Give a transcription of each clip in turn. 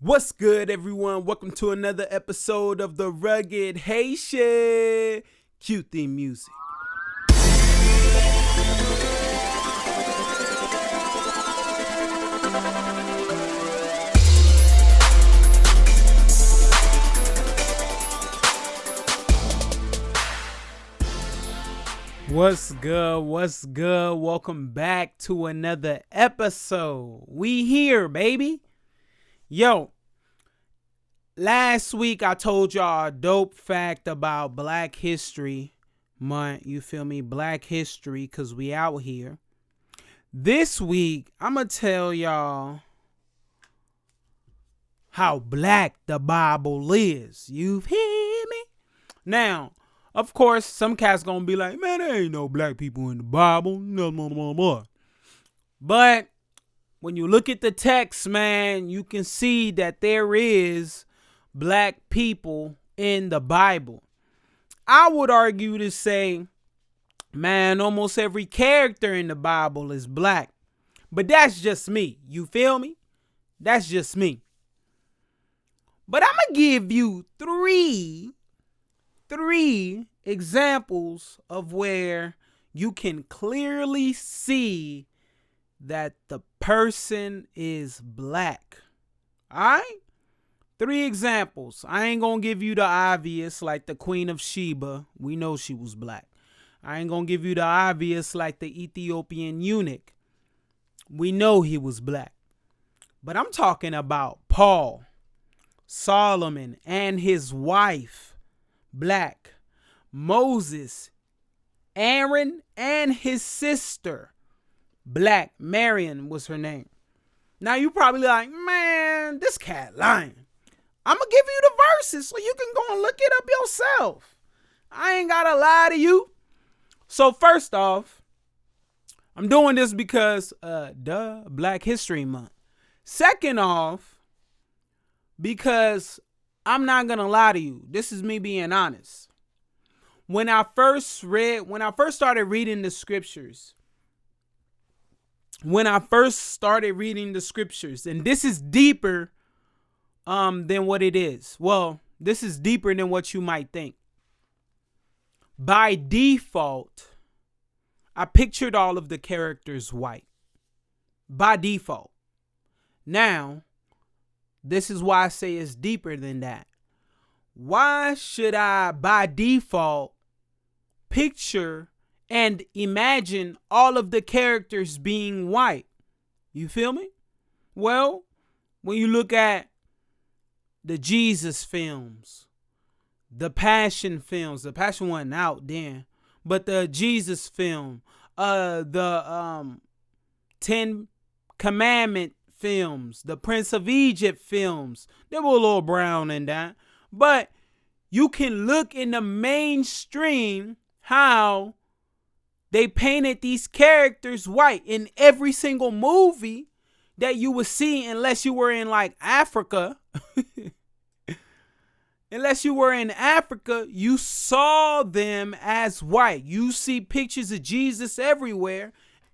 What's good, everyone? Welcome to another episode of the Rugged Haitian. Cue theme music. What's good? What's good? Welcome back to another episode. We here, baby. Yo, last week I told y'all a dope fact about Black History Month. You feel me? Black History, because we out here. This week, I'm going to tell y'all how black the Bible is. You hear me? Now, of course, some cats going to be like, man, there ain't no black people in the Bible. No. But when you look at the text, man, you can see that there is black people in the Bible. I would argue to say, man, almost every character in the Bible is black. But that's just me. You feel me? That's just me. But I'm going to give you three examples of where you can clearly see that the person is black. All right? 3 examples. I ain't gonna give you the obvious like the Queen of Sheba. We know she was black. I ain't gonna give you the obvious like the Ethiopian eunuch. We know he was black. But I'm talking about Paul, Solomon, and his wife, black. Moses, Aaron, and his sister, black. Marion was her name. Now you probably like, man, this cat lying. I'm going to give you the verses so you can go and look it up yourself. I ain't got to lie to you. So first off, I'm doing this because, Black History Month. Second off, because I'm not going to lie to you. This is me being honest. When I first started reading the scriptures, and this is deeper than what it is. Well, this is deeper than what you might think. By default, I pictured all of the characters white. By default. Now, this is why I say it's deeper than that. Why should I, by default, picture and imagine all of the characters being white? You feel me? Well, when you look at the Jesus films, the Passion films, the Passion wasn't out then, but the Jesus film, the 10 Commandment films, the Prince of Egypt films, they were a little brown in that. But you can look in the mainstream how they painted these characters white in every single movie that you would see, unless you were in like Africa. Unless you were in Africa, you saw them as white. You see pictures of Jesus everywhere,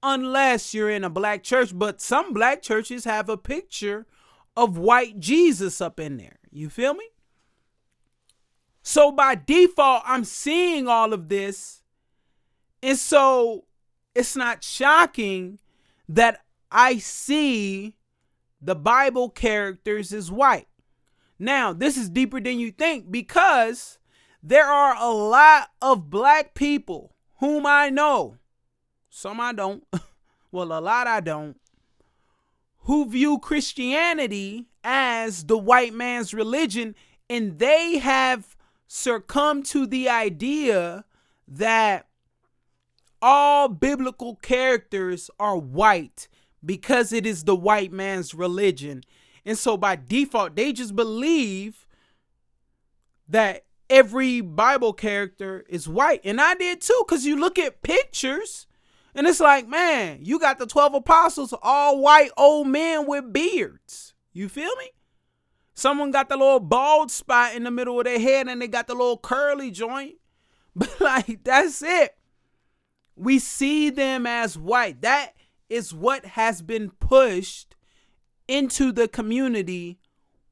unless you're in a black church. But some black churches have a picture of white Jesus up in there. You feel me? So by default, I'm seeing all of this. And so it's not shocking that I see the Bible characters as white. Now, this is deeper than you think, because there are a lot of black people whom I know. Some I don't. Well, a lot I don't. Who view Christianity as the white man's religion, and they have succumbed to the idea that all biblical characters are white because it is the white man's religion. And so by default, they just believe that every Bible character is white. And I did too, because you look at pictures and it's like, man, you got the 12 apostles, all white old men with beards. You feel me? Someone got the little bald spot in the middle of their head and they got the little curly joint. But like, that's it. We see them as white. That is what has been pushed into the community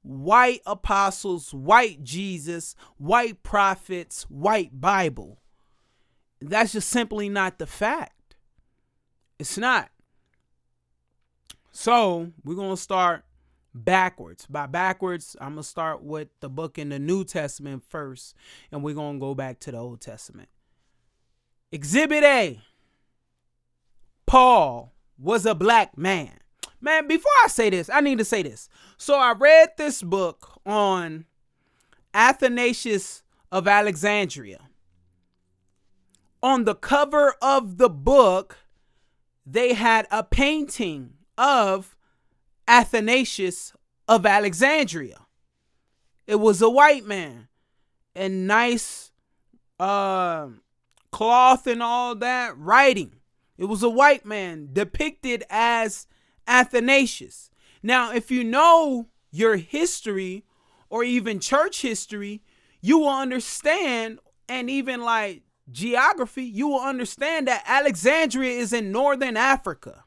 white apostles, white Jesus, white prophets, white Bible. That's just simply not the fact. It's not. So we're going to start backwards. By backwards, I'm going to start with the book in the New Testament first, and we're going to go back to the Old Testament. Exhibit A. Paul was a black man. Man, before I say this, I need to say this. So I read this book on Athanasius of Alexandria. On the cover of the book, they had a painting of Athanasius of Alexandria. It was a white man and nice cloth and all that writing. It was a white man depicted as Athanasius. Now, if you know your history or even church history, you will understand, and even like geography, you will understand that Alexandria is in northern Africa.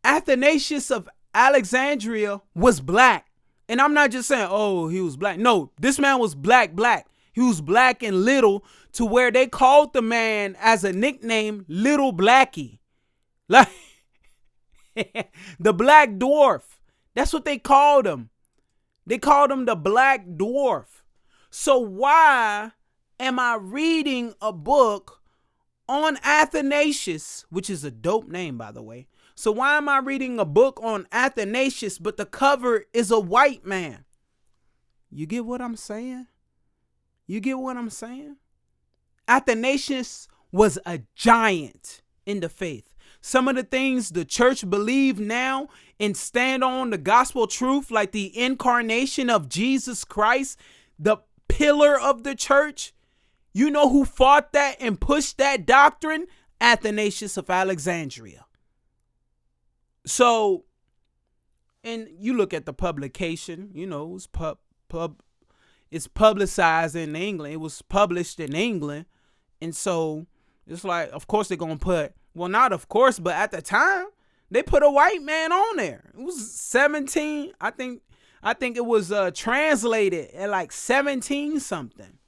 Athanasius of Alexandria was black. And I'm not just saying, oh, he was black. No, this man was black. He was black and little, to where they called the man as a nickname Little Blackie. Like the Black Dwarf. That's what they called him. They called him the Black Dwarf. So why am I reading a book on Athanasius, which is a dope name, by the way? So why am I reading a book on Athanasius, but the cover is a white man? You get what I'm saying? You get what I'm saying? Athanasius was a giant in the faith. Some of the things the church believe now and stand on the gospel truth, like the incarnation of Jesus Christ, the pillar of the church. You know who fought that and pushed that doctrine? Athanasius of Alexandria. So, and you look at the publication, you know, it was it's publicized in England. It was published in England. And so it's like, of course they're going to put, well, not of course, but at the time they put a white man on there. It was 17. I think it was translated at like 17 something.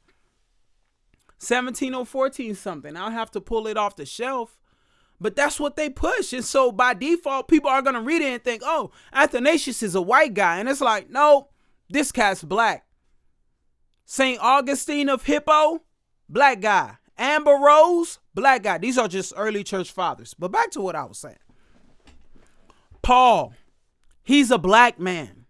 17 or 14 something. I'll have to pull it off the shelf. But that's what they push. And so by default, people are going to read it and think, oh, Athanasius is a white guy. And it's like, no, this cat's black. St. Augustine of Hippo, black guy. Ambrose, black guy. These are just early church fathers. But back to what I was saying. Paul, he's a black man.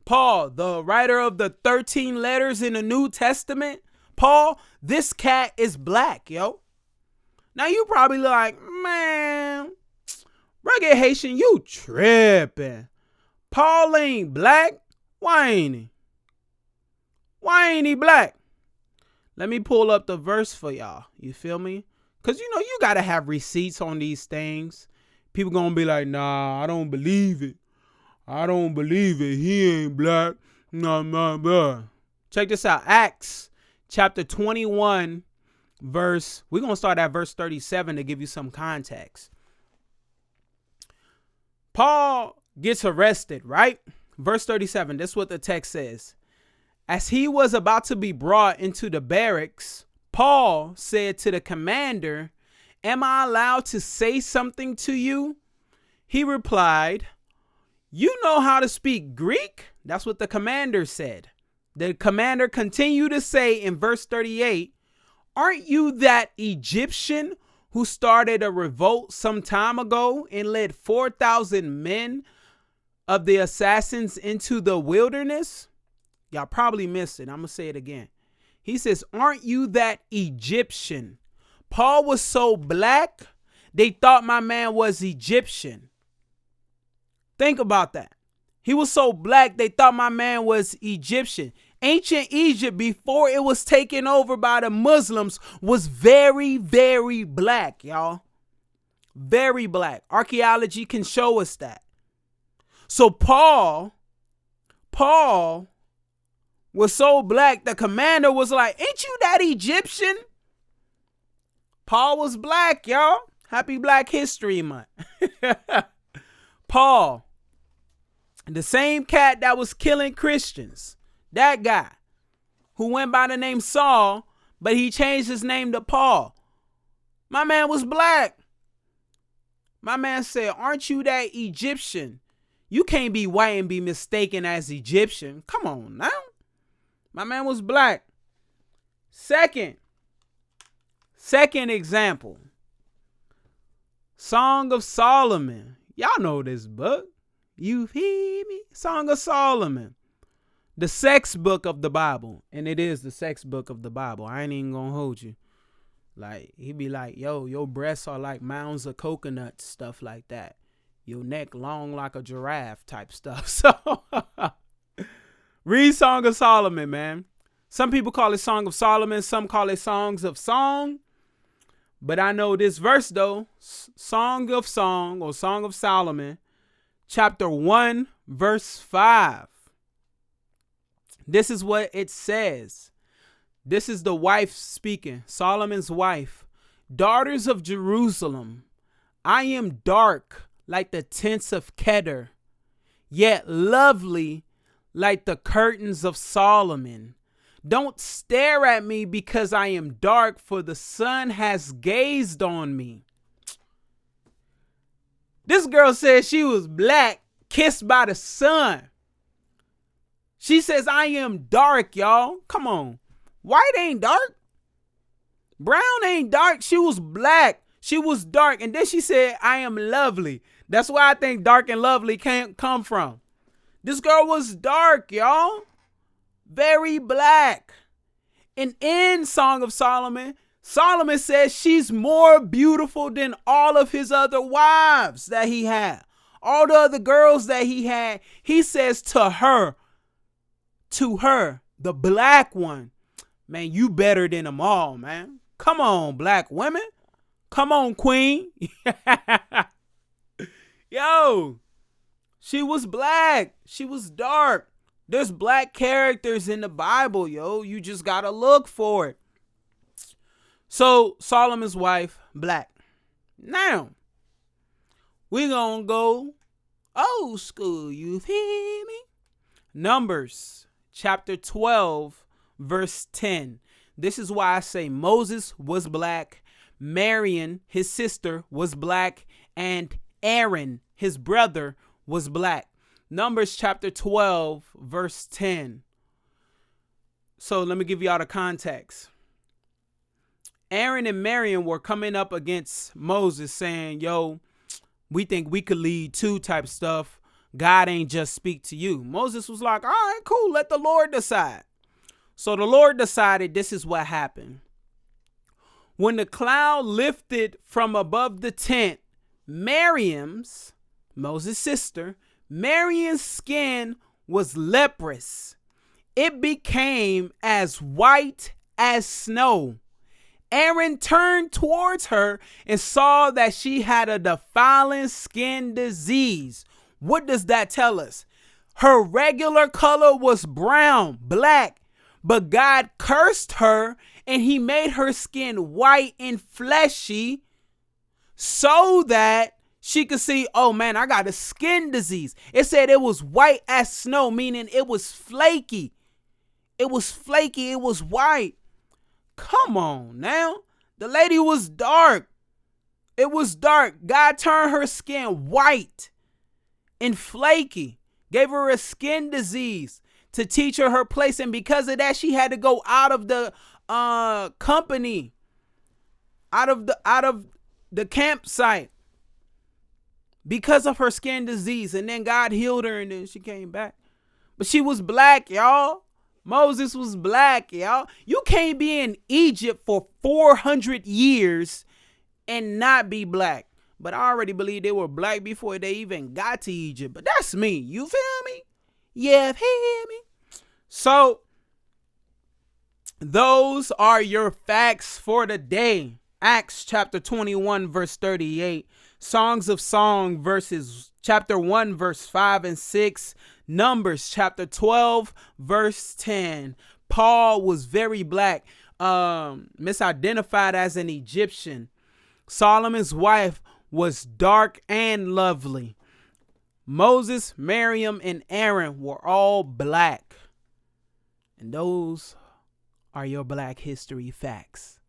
Paul, the writer of the 13 letters in the New Testament. Paul, this cat is black, yo. Now you probably like, man, Rugged Haitian, you tripping. Paul ain't black. Why ain't he? Why ain't he black? Let me pull up the verse for y'all. You feel me? Because, you know, you got to have receipts on these things. People going to be like, nah, I don't believe it. I don't believe it. He ain't black. Nah. Check this out. Acts chapter 21, we're going to start at verse 37 to give you some context. Paul gets arrested, right? Verse 37, that's what the text says. As he was about to be brought into the barracks, Paul said to the commander, "Am I allowed to say something to you?" He replied, "You know how to speak Greek?" That's what the commander said. The commander continued to say in verse 38, "Aren't you that Egyptian who started a revolt some time ago and led 4,000 men of the assassins into the wilderness?" Y'all probably missed it. I'm going to say it again. He says, "Aren't you that Egyptian?" Paul was so black, they thought my man was Egyptian. Think about that. He was so black, they thought my man was Egyptian. Ancient Egypt, before it was taken over by the Muslims, was very, very black, y'all. Very black. Archaeology can show us that. So Paul was so black, the commander was like, "Ain't you that Egyptian?" Paul was black, y'all. Happy Black History Month. Paul, The same cat that was killing Christians, that guy who went by the name Saul, but he changed his name to Paul. My man was black. My man said, aren't you that Egyptian? You can't be white and be mistaken as Egyptian. Come on now. My man was black. Second example. Song of Solomon. Y'all know this book. You hear me? Song of Solomon. The sex book of the Bible. And it is the sex book of the Bible. I ain't even gonna hold you. Like, he be like, yo, your breasts are like mounds of coconuts, stuff like that. Your neck long like a giraffe type stuff. So, read Song of Solomon, man. Some people call it Song of Solomon. Some call it Songs of Song. But I know this verse, though. Song of Song or Song of Solomon. Chapter 1, verse 5. This is what it says. This is the wife speaking, Solomon's wife. Daughters of Jerusalem, I am dark like the tents of Kedar, yet lovely like the curtains of Solomon. Don't stare at me because I am dark, for the sun has gazed on me. This girl said she was black, kissed by the sun. She says, I am dark, y'all. Come on. White ain't dark. Brown ain't dark. She was black. She was dark. And then she said, I am lovely. That's why I think dark and lovely can't come from. This girl was dark, y'all. Very black. And in Song of Solomon, Solomon says she's more beautiful than all of his other wives that he had. All the other girls that he had, he says to her, the black one, man, you better than them all, man. Come on, black women. Come on, queen. Yo, she was black. She was dark. There's black characters in the Bible, yo. You just got to look for it. So Solomon's wife, black. Now, we're going to go old school. You hear me? Numbers chapter 12, verse 10. This is why I say Moses was black, Miriam, his sister, was black, and Aaron, his brother, was black. Numbers chapter 12, verse 10. So let me give you all the context. Aaron and Miriam were coming up against Moses saying, yo, we think we could lead too type stuff. God ain't just speak to you. Moses was like, all right, cool. Let the Lord decide. So the Lord decided this is what happened. When the cloud lifted from above the tent, Miriam's, Moses' sister, Miriam's skin was leprous. It became as white as snow. Aaron turned towards her and saw that she had a defiling skin disease. What does that tell us? Her regular color was brown, black, but God cursed her and he made her skin white and fleshy so that she could see, oh man, I got a skin disease. It said it was white as snow, meaning it was flaky. It was flaky. It was white. Come on now. The lady was dark. It was dark. God turned her skin white and flaky. Gave her a skin disease to teach her her place. And because of that, she had to go out of the company, out of the campsite because of her skin disease. And then God healed her and then she came back. But she was black, y'all. Moses was black, y'all. You can't be in Egypt for 400 years and not be black. But I already believe they were black before they even got to Egypt. But that's me. You feel me? Yeah, hear me? So, those are your facts for the day. Acts chapter 21, verse 38. Songs of Song verses chapter 1, verse 5 and 6. Numbers chapter 12, verse 10. Paul was very black, misidentified as an Egyptian. Solomon's wife was dark and lovely. Moses, Miriam, and Aaron were all black. And those are your Black History facts.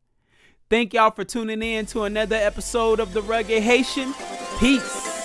Thank y'all for tuning in to another episode of The Rugged Haitian. Peace.